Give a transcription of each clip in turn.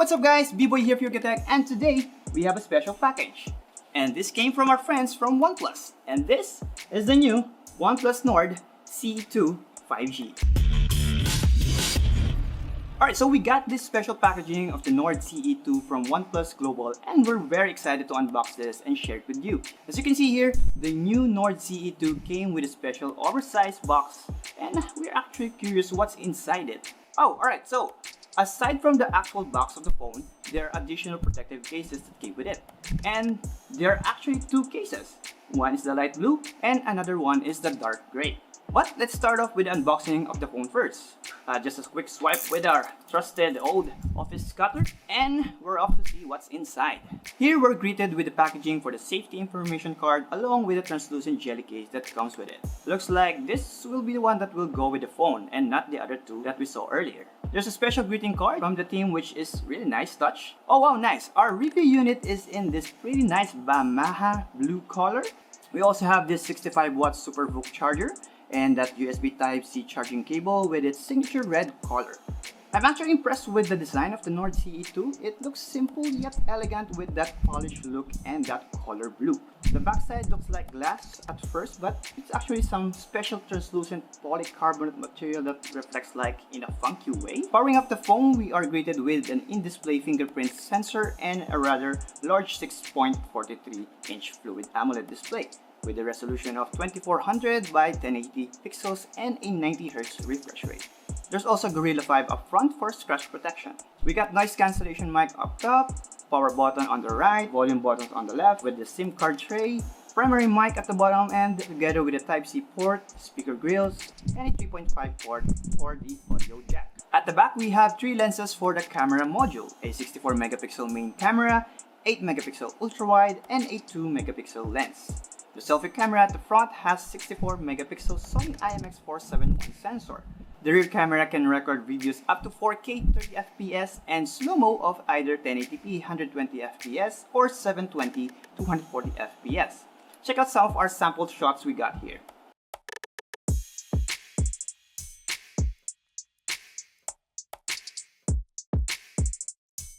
What's up guys, B-Boy here for Tech, and today we have a special package. And this came from our friends from OnePlus. And this is the new OnePlus Nord CE2 5G. Alright, so we got this special packaging of the Nord CE2 from OnePlus Global, and we're very excited to unbox this and share it with you. As you can see here, the new Nord CE2 came with a special oversized box, and we're actually curious what's inside it. Oh, alright, so aside from the actual box of the phone, there are additional protective cases that came with it. And there are actually two cases. One is the light blue, and another one is the dark gray. But let's start off with the unboxing of the phone first. Just a quick swipe with our trusted old office cutter, and we're off to see what's inside. Here we're greeted with the packaging for the safety information card along with the translucent jelly case that comes with it. Looks like this will be the one that will go with the phone and not the other two that we saw earlier. There's a special greeting card from the team which is really nice touch. Oh wow, nice! Our review unit is in this pretty nice BAMAHA blue color. We also have this 65-watt SuperVOOC charger and that USB Type-C charging cable with its signature red color. I'm actually impressed with the design of the Nord CE2. It looks simple yet elegant with that polished look and that color blue. The backside looks like glass at first, but it's actually some special translucent polycarbonate material that reflects like in a funky way. Powering up the phone, we are greeted with an in-display fingerprint sensor and a rather large 6.43-inch fluid AMOLED display with a resolution of 2400 by 1080 pixels and a 90Hz refresh rate. There's also Gorilla 5 up front for scratch protection. We got noise cancellation mic up top, power button on the right, volume buttons on the left with the SIM card tray, primary mic at the bottom, and together with a Type-C port, speaker grills, and a 3.5 port for the audio jack. At the back, we have three lenses for the camera module, a 64 megapixel main camera, 8 megapixel ultra-wide, and a 2 megapixel lens. The selfie camera at the front has 64 megapixel Sony IMX471 sensor. The rear camera can record videos up to 4K 30fps and slow-mo of either 1080p 120fps or 720 240fps. Check out some of our sampled shots we got here.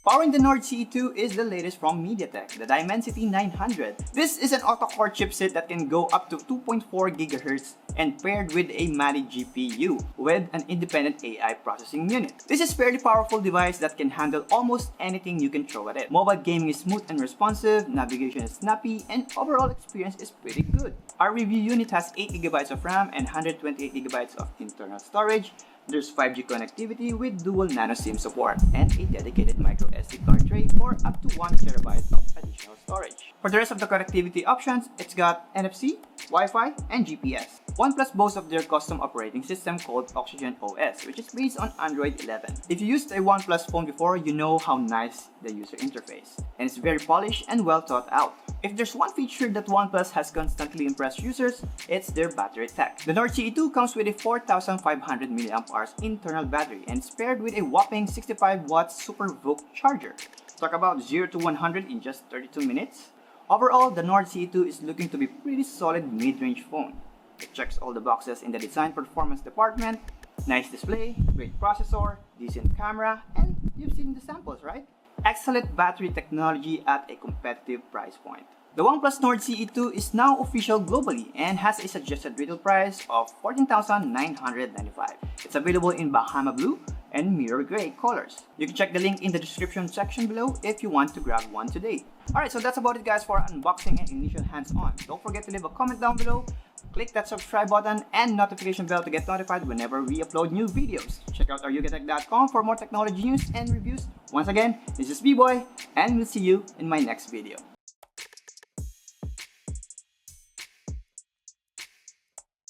Powering the Nord CE2 is the latest from MediaTek, the Dimensity 900. This is an octa-core chipset that can go up to 2.4 GHz and paired with a Mali GPU with an independent AI processing unit. This is a fairly powerful device that can handle almost anything you can throw at it. Mobile gaming is smooth and responsive, navigation is snappy, and overall experience is pretty good. Our review unit has 8GB of RAM and 128GB of internal storage. There's 5G connectivity with dual nano SIM support and a dedicated micro SD card tray for up to 1TB of additional storage. For the rest of the connectivity options, it's got NFC, Wi-Fi, and GPS. OnePlus boasts of their custom operating system called Oxygen OS, which is based on Android 11. If you used a OnePlus phone before, you know how nice the user interface, and it's very polished and well thought out. If there's one feature that OnePlus has constantly impressed users, it's their battery tech. The Nord CE2 comes with a 4500 mAh internal battery and it's paired with a whopping 65-watt SuperVOOC charger. Talk about 0 to 100 in just 32 minutes. Overall, the Nord CE2 is looking to be a pretty solid mid-range phone. It checks all the boxes in the design performance department. Nice display, great processor, decent camera, and you've seen the samples, right? Excellent battery technology at a competitive price point. The OnePlus Nord CE2 is now official globally and has a suggested retail price of $14,995. It's available in Bahama Blue and Mirror Gray colors. You can check the link in the description section below if you want to grab one today. Alright, so that's about it guys for unboxing and initial hands-on. Don't forget to leave a comment down below, click that subscribe button and notification bell to get notified whenever we upload new videos. Check out our UKTech.com for more technology news and reviews. Once again, this is B-Boy and we'll see you in my next video.